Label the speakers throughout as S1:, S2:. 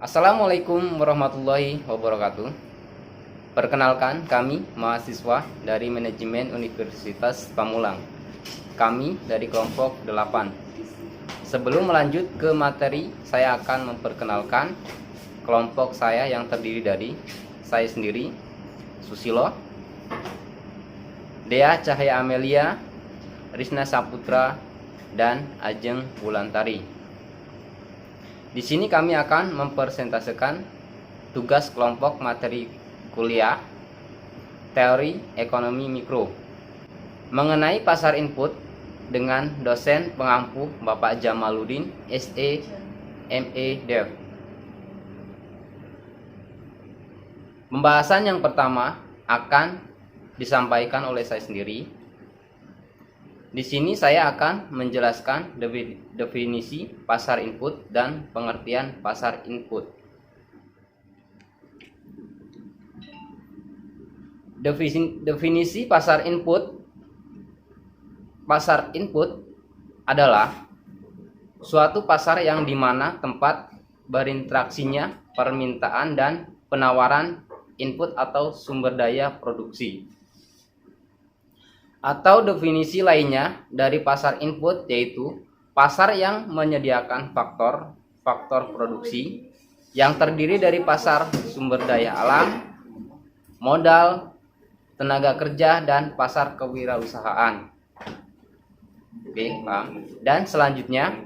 S1: Assalamualaikum warahmatullahi wabarakatuh. Perkenalkan, kami mahasiswa dari Manajemen Universitas Pamulang. Kami dari kelompok 8. Sebelum melanjut ke materi, saya akan memperkenalkan kelompok saya yang terdiri dari saya sendiri, Susilo, Dea Cahaya Amelia, Risna Saputra, dan Ajeng Wulantari. Di sini kami akan mempresentasikan tugas kelompok materi kuliah Teori Ekonomi Mikro mengenai pasar input dengan dosen pengampu Bapak Jamaluddin SE ME Dev. Pembahasan yang pertama akan disampaikan oleh saya sendiri. Di sini saya akan menjelaskan definisi pasar input dan pengertian pasar input. Definisi pasar input. Pasar input adalah suatu pasar yang dimana tempat berinteraksinya permintaan dan penawaran input atau sumber daya produksi. Atau definisi lainnya dari pasar input yaitu pasar yang menyediakan faktor produksi yang terdiri dari pasar sumber daya alam, modal, tenaga kerja, dan pasar kewirausahaan. Oke, paham? Dan selanjutnya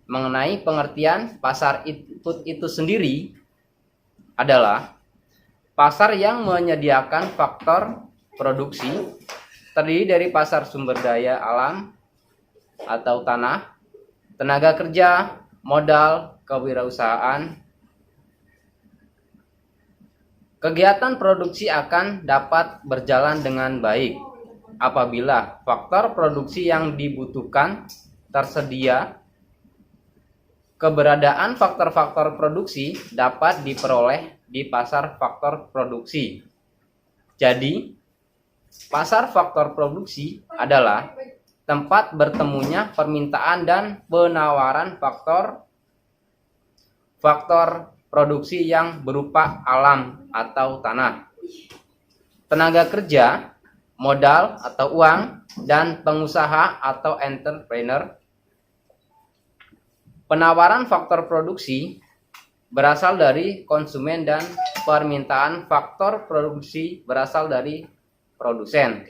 S1: mengenai pengertian pasar input itu sendiri adalah pasar yang menyediakan faktor produksi terdiri dari pasar sumber daya alam atau tanah, tenaga kerja, modal, kewirausahaan. Kegiatan produksi akan dapat berjalan dengan baik apabila faktor produksi yang dibutuhkan tersedia. Keberadaan faktor-faktor produksi dapat diperoleh di pasar faktor produksi. Jadi, pasar faktor produksi adalah tempat bertemunya permintaan dan penawaran faktor produksi yang berupa alam atau tanah, tenaga kerja, modal atau uang, dan pengusaha atau entrepreneur. Penawaran faktor produksi berasal dari konsumen dan permintaan faktor produksi berasal dari produsen,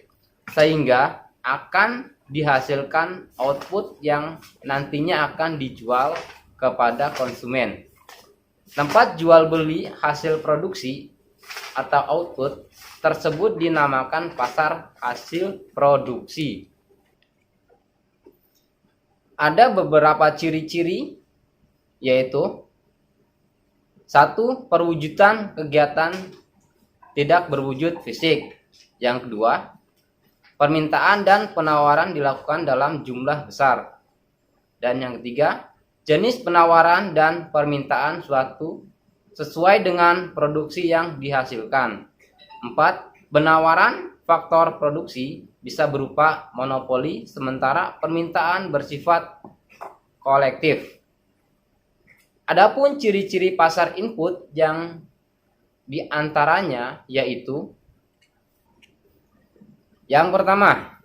S1: sehingga akan dihasilkan output yang nantinya akan dijual kepada konsumen. Tempat jual beli hasil produksi atau output tersebut dinamakan pasar hasil produksi. Ada beberapa ciri-ciri, yaitu 1. Perwujudan kegiatan tidak berwujud fisik. Yang kedua, permintaan dan penawaran dilakukan dalam jumlah besar. Dan yang ketiga, jenis penawaran dan permintaan suatu sesuai dengan produksi yang dihasilkan. 4. Penawaran faktor produksi bisa berupa monopoli, sementara permintaan bersifat kolektif. Adapun ciri-ciri pasar input yang diantaranya yaitu: yang pertama,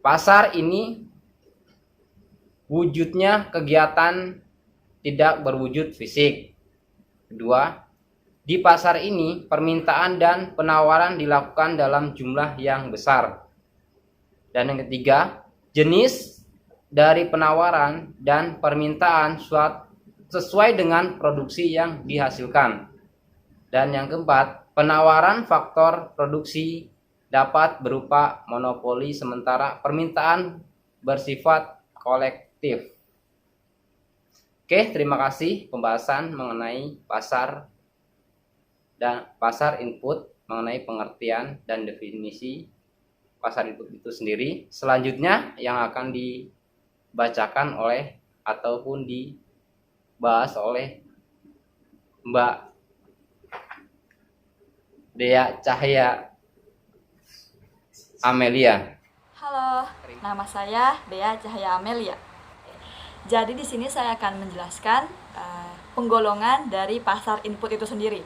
S1: pasar ini wujudnya kegiatan tidak berwujud fisik. Kedua, di pasar ini permintaan dan penawaran dilakukan dalam jumlah yang besar. Dan yang ketiga, jenis dari penawaran dan permintaan sesuai dengan produksi yang dihasilkan. Dan yang keempat, penawaran faktor produksi dapat berupa monopoli, sementara permintaan bersifat kolektif. Oke, terima kasih pembahasan mengenai pasar input, mengenai pengertian dan definisi pasar input itu sendiri. Selanjutnya yang akan dibacakan oleh ataupun dibahas oleh Mbak Dea Cahaya Amelia.
S2: Halo, nama saya Dea Cahaya Amelia. Jadi di sini saya akan menjelaskan penggolongan dari pasar input itu sendiri.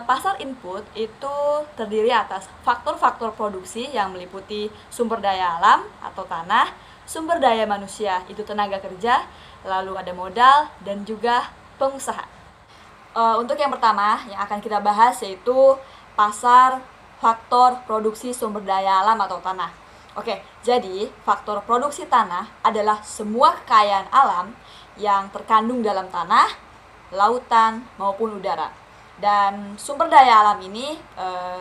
S2: Pasar input itu terdiri atas faktor-faktor produksi yang meliputi sumber daya alam atau tanah, sumber daya manusia itu tenaga kerja, lalu ada modal dan juga pengusaha. Untuk yang pertama yang akan kita bahas yaitu pasar faktor produksi sumber daya alam atau tanah. Oke, jadi faktor produksi tanah adalah semua kekayaan alam yang terkandung dalam tanah, lautan, maupun udara. Dan sumber daya alam ini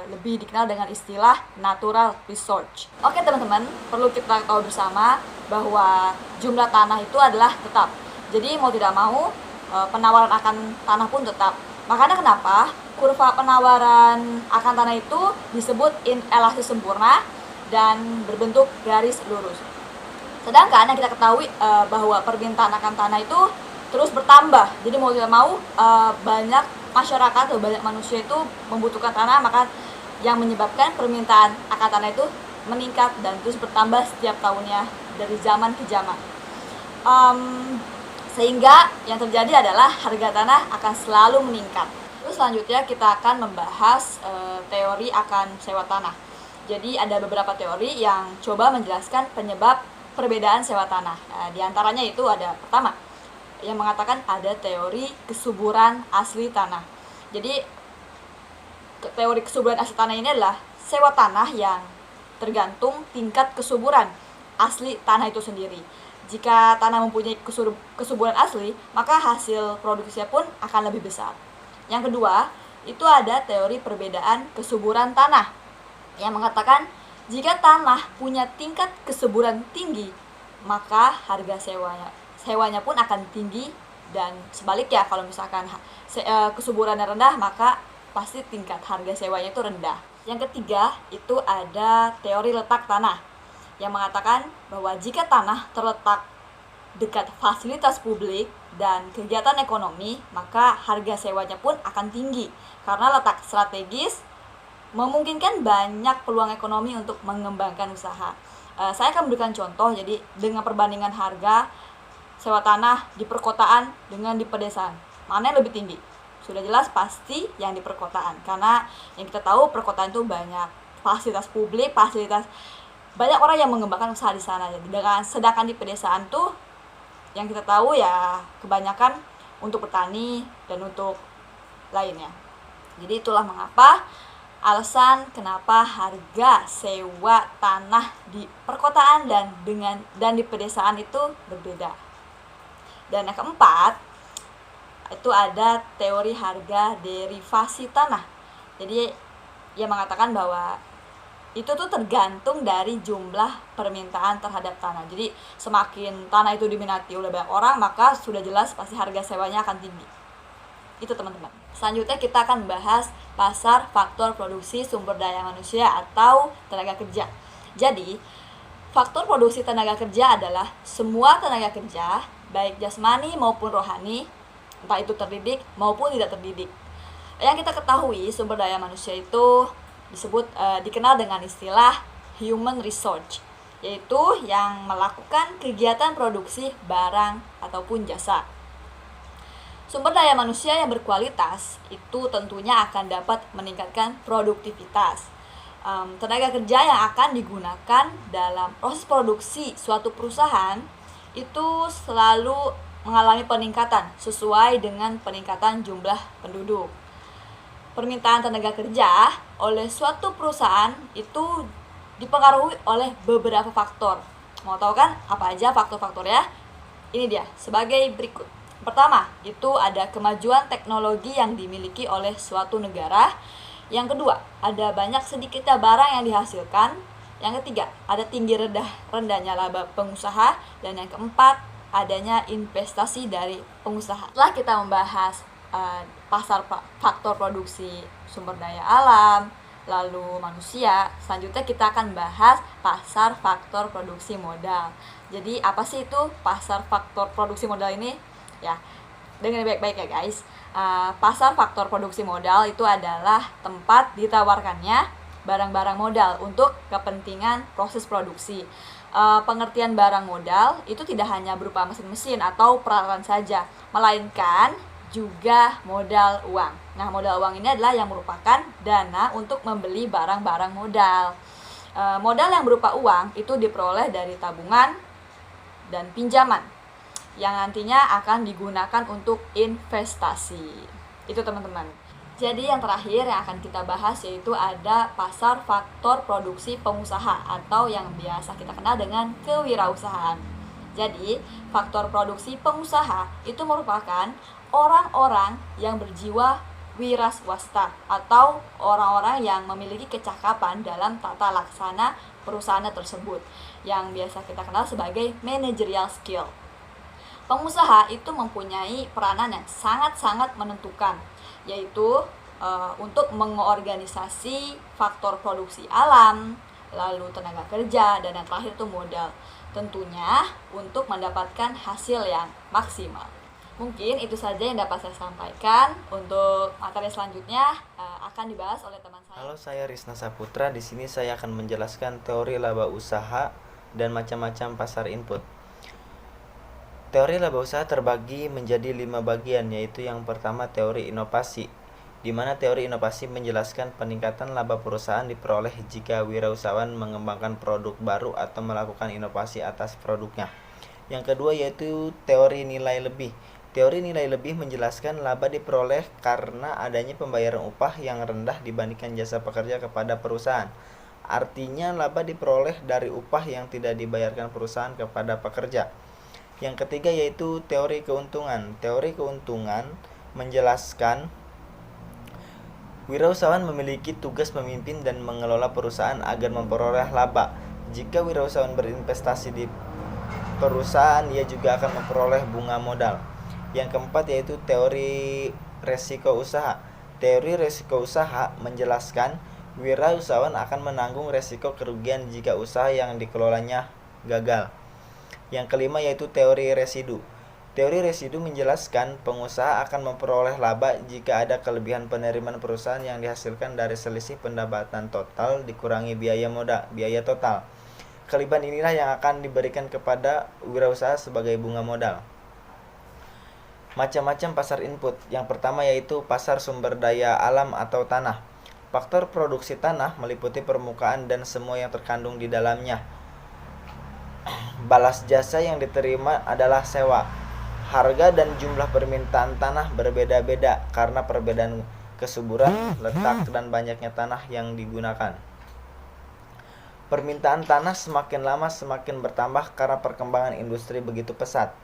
S2: lebih dikenal dengan istilah natural resource. Oke teman-teman, perlu kita tahu bersama bahwa jumlah tanah itu adalah tetap. Jadi mau tidak mau penawaran akan tanah pun tetap. Makanya kenapa kurva penawaran akan tanah itu disebut inelastis sempurna dan berbentuk garis lurus. Sedangkan yang kita ketahui bahwa permintaan akan tanah itu terus bertambah. Jadi mau tidak mau banyak masyarakat atau banyak manusia itu membutuhkan tanah, maka yang menyebabkan permintaan akan tanah itu meningkat dan terus bertambah setiap tahunnya dari zaman ke zaman. Sehingga yang terjadi adalah harga tanah akan selalu meningkat. Terus selanjutnya kita akan membahas teori akan sewa tanah. Jadi ada beberapa teori yang coba menjelaskan penyebab perbedaan sewa tanah. Di antaranya itu ada pertama yang mengatakan ada teori kesuburan asli tanah. Jadi teori kesuburan asli tanah ini adalah sewa tanah yang tergantung tingkat kesuburan asli tanah itu sendiri. Jika tanah mempunyai kesuburan asli, maka hasil produksinya pun akan lebih besar. Yang kedua, itu ada teori perbedaan kesuburan tanah yang mengatakan jika tanah punya tingkat kesuburan tinggi, maka harga sewanya pun akan tinggi, dan sebaliknya kalau misalkan kesuburannya rendah, maka pasti tingkat harga sewanya itu rendah. Yang ketiga, itu ada teori letak tanah yang mengatakan bahwa jika tanah terletak dekat fasilitas publik dan kegiatan ekonomi, maka harga sewanya pun akan tinggi karena letak strategis memungkinkan banyak peluang ekonomi untuk mengembangkan usaha. Saya akan memberikan contoh, jadi dengan perbandingan harga sewa tanah di perkotaan dengan di pedesaan, mana yang lebih tinggi? Sudah jelas pasti yang di perkotaan, karena yang kita tahu perkotaan itu banyak fasilitas publik, banyak orang yang mengembangkan usaha di sana. Jadi sedangkan di pedesaan tuh yang kita tahu ya kebanyakan untuk bertani dan untuk lainnya. Jadi itulah mengapa alasan kenapa harga sewa tanah di perkotaan dan di pedesaan itu berbeda. Dan yang keempat, itu ada teori harga derivasi tanah. Jadi ia mengatakan bahwa itu tuh tergantung dari jumlah permintaan terhadap tanah. Jadi semakin tanah itu diminati oleh banyak orang, maka sudah jelas pasti harga sewanya akan tinggi. Itu teman-teman. Selanjutnya kita akan membahas pasar faktor produksi sumber daya manusia atau tenaga kerja. Jadi faktor produksi tenaga kerja adalah semua tenaga kerja, baik jasmani maupun rohani, entah itu terdidik maupun tidak terdidik. Yang kita ketahui sumber daya manusia itu dikenal dengan istilah human resource, yaitu yang melakukan kegiatan produksi barang ataupun jasa. Sumber daya manusia yang berkualitas itu tentunya akan dapat meningkatkan produktivitas. Tenaga kerja yang akan digunakan dalam proses produksi suatu perusahaan itu selalu mengalami peningkatan sesuai dengan peningkatan jumlah penduduk. Permintaan tenaga kerja oleh suatu perusahaan itu dipengaruhi oleh beberapa faktor. Mau tahu kan apa aja faktor-faktornya? Ini dia sebagai berikut. Pertama, itu ada kemajuan teknologi yang dimiliki oleh suatu negara. Yang kedua, ada banyak sedikitnya barang yang dihasilkan. Yang ketiga, ada tinggi rendahnya laba pengusaha. Dan yang keempat, adanya investasi dari pengusaha. Setelah kita membahas pasar faktor produksi sumber daya alam, lalu manusia, selanjutnya kita akan bahas pasar faktor produksi modal. Jadi apa sih itu pasar faktor produksi modal ini? Ya, dengar baik-baik ya guys. Pasar faktor produksi modal itu adalah tempat ditawarkannya barang-barang modal untuk kepentingan proses produksi. Pengertian barang modal itu tidak hanya berupa mesin-mesin atau peralatan saja, melainkan juga modal uang. Nah, modal uang ini adalah yang merupakan dana untuk membeli barang-barang modal. Modal yang berupa uang itu diperoleh dari tabungan dan pinjaman yang nantinya akan digunakan untuk investasi. Itu teman-teman. Jadi yang terakhir yang akan kita bahas yaitu ada pasar faktor produksi pengusaha atau yang biasa kita kenal dengan kewirausahaan. Jadi, faktor produksi pengusaha itu merupakan orang-orang yang berjiwa wira swasta atau orang-orang yang memiliki kecakapan dalam tata laksana perusahaan tersebut yang biasa kita kenal sebagai managerial skill. Pengusaha itu mempunyai peranan yang sangat-sangat menentukan, yaitu untuk mengorganisasi faktor produksi alam, lalu tenaga kerja, dan yang terakhir itu modal. Tentunya untuk mendapatkan hasil yang maksimal. Mungkin itu saja yang dapat saya sampaikan. Untuk materi selanjutnya akan dibahas oleh teman saya.
S3: Halo, saya Risna Saputra. Di sini saya akan menjelaskan teori laba usaha dan macam-macam pasar input. Teori laba usaha terbagi menjadi 5 bagian, yaitu yang pertama teori inovasi, di mana teori inovasi menjelaskan peningkatan laba perusahaan diperoleh jika wirausahawan mengembangkan produk baru atau melakukan inovasi atas produknya. Yang kedua yaitu teori nilai lebih. Teori nilai lebih menjelaskan laba diperoleh karena adanya pembayaran upah yang rendah dibandingkan jasa pekerja kepada perusahaan. Artinya laba diperoleh dari upah yang tidak dibayarkan perusahaan kepada pekerja. Yang ketiga yaitu teori keuntungan. Teori keuntungan menjelaskan wirausahawan memiliki tugas memimpin dan mengelola perusahaan agar memperoleh laba. Jika wirausahawan berinvestasi di perusahaan, ia juga akan memperoleh bunga modal. Yang keempat yaitu teori resiko usaha. Teori resiko usaha menjelaskan wirausahawan akan menanggung resiko kerugian jika usaha yang dikelolanya gagal. Yang kelima yaitu teori residu. Teori residu menjelaskan pengusaha akan memperoleh laba jika ada kelebihan penerimaan perusahaan yang dihasilkan dari selisih pendapatan total dikurangi biaya total. Kelebihan inilah yang akan diberikan kepada wirausaha sebagai bunga modal. Macam-macam pasar input. Yang pertama yaitu pasar sumber daya alam atau tanah. Faktor produksi tanah meliputi permukaan dan semua yang terkandung di dalamnya. Balas jasa yang diterima adalah sewa. Harga dan jumlah permintaan tanah berbeda-beda karena perbedaan kesuburan, letak, dan banyaknya tanah yang digunakan. Permintaan tanah semakin lama semakin bertambah karena perkembangan industri begitu pesat.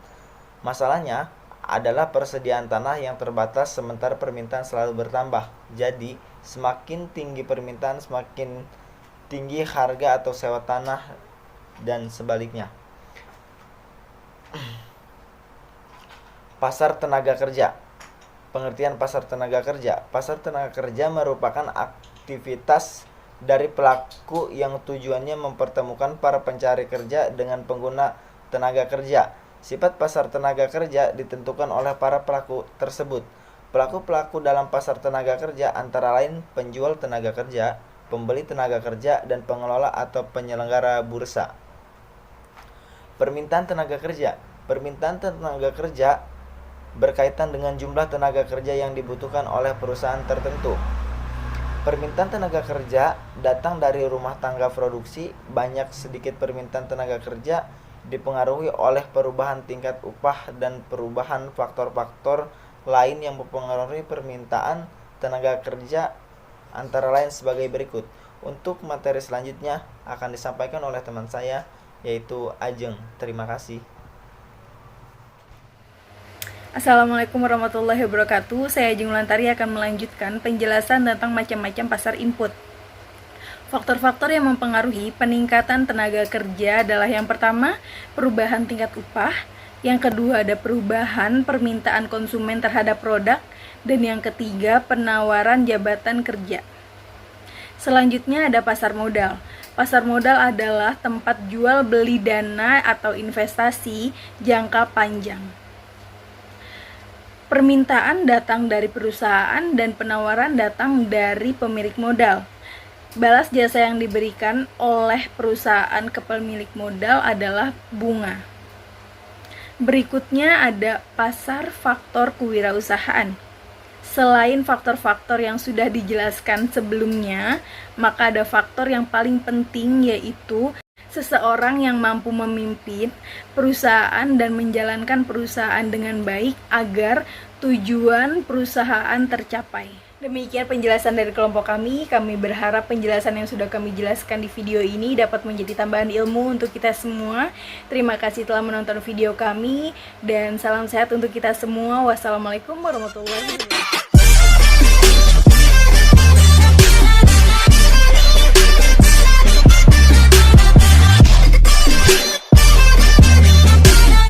S3: Masalahnya adalah persediaan tanah yang terbatas sementara permintaan selalu bertambah. Jadi, semakin tinggi permintaan, semakin tinggi harga atau sewa tanah dan sebaliknya. Pasar tenaga kerja. Pengertian pasar tenaga kerja. Pasar tenaga kerja merupakan aktivitas dari pelaku yang tujuannya mempertemukan para pencari kerja dengan pengguna tenaga kerja. Sifat pasar tenaga kerja ditentukan oleh para pelaku tersebut. Pelaku-pelaku dalam pasar tenaga kerja antara lain penjual tenaga kerja, pembeli tenaga kerja, dan pengelola atau penyelenggara bursa. Permintaan tenaga kerja. Permintaan tenaga kerja berkaitan dengan jumlah tenaga kerja yang dibutuhkan oleh perusahaan tertentu. Permintaan tenaga kerja datang dari rumah tangga produksi. Banyak sedikit permintaan tenaga kerja dipengaruhi oleh perubahan tingkat upah dan perubahan faktor-faktor lain yang mempengaruhi permintaan tenaga kerja, antara lain sebagai berikut. Untuk materi selanjutnya akan disampaikan oleh teman saya yaitu Ajeng. Terima kasih.
S4: Assalamualaikum warahmatullahi wabarakatuh. Saya Ajeng Lantari akan melanjutkan penjelasan tentang macam-macam pasar input. Faktor-faktor yang mempengaruhi peningkatan tenaga kerja adalah yang pertama, perubahan tingkat upah, yang kedua ada perubahan permintaan konsumen terhadap produk, dan yang ketiga penawaran jabatan kerja. Selanjutnya ada pasar modal. Pasar modal adalah tempat jual beli dana atau investasi jangka panjang. Permintaan datang dari perusahaan dan penawaran datang dari pemilik modal. Balas jasa yang diberikan oleh perusahaan ke pemilik modal adalah bunga. Berikutnya ada pasar faktor kewirausahaan. Selain faktor-faktor yang sudah dijelaskan sebelumnya, maka ada faktor yang paling penting, yaitu seseorang yang mampu memimpin perusahaan dan menjalankan perusahaan dengan baik agar tujuan perusahaan tercapai. Demikian penjelasan dari kelompok kami. Kami berharap penjelasan yang sudah kami jelaskan di video ini dapat menjadi tambahan ilmu untuk kita semua. Terima kasih telah menonton video kami dan salam sehat untuk kita semua. Wassalamualaikum warahmatullahi wabarakatuh.